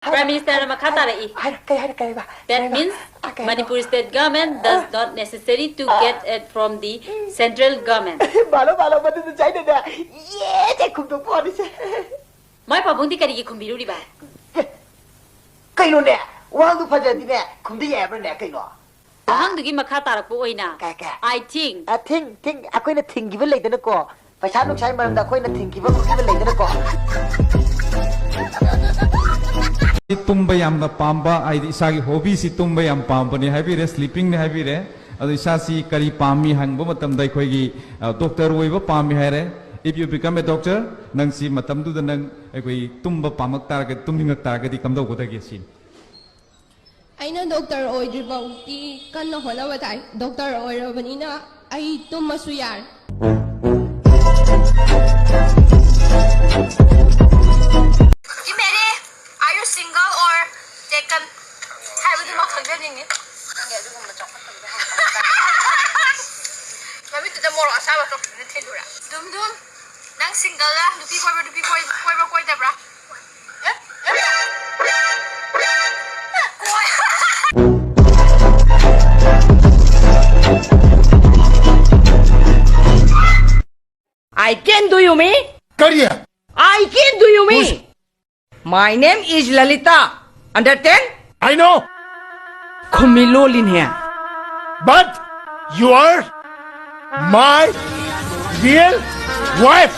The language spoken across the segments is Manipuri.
Prime Minister Makatara. That means Manipuri state government does not necessary to get it from the central government. My pabundi kari kumbiruri ba. Kaino ne, wang du fajar di ne, kumbi ya berne kaino. Hang dugi makatara po oina. I think. Think. Ako na think given like na ko. Paisa nuk sai maram da ko na think given like na ko. Tumba yam na pamba, ay isagi hobby si tumba yam pamba ni happy re sleeping ni happy re. Ado isa si kari pami hang bo matam dai koi gi doctor woi bo pami hai re. If you become a doctor, nang si matam tu nang koi tumba pamak tar ke tumingak tar ke di kam do ko da gi sin. Aina doctor oidriba ki kan na hola watai doctor oirabanina ai tumma suyar. Single or taken? Hai bây giờ mà khẩn biết gì nhỉ? Nghe được không mà chọn khẩn biết. Mà biết tụi ta mua rồi sao mà chọn khẩn thế được à? Đúng. Đang single á, đôi khi quay đẹp ra. I can do you me? Career. I can do you me? My name is Lalita. Understand? I know. Kumilolin here. But you are my real wife.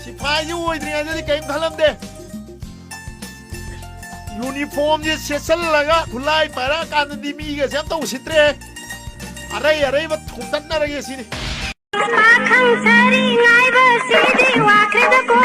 Sipayu idriya jadi kaim dalam deh. Uniform je sesul laga kulai para kan di mi ga jam to usitre arai ba thumdan na rage sini Makhang sari ngai ba sidi wa khred ko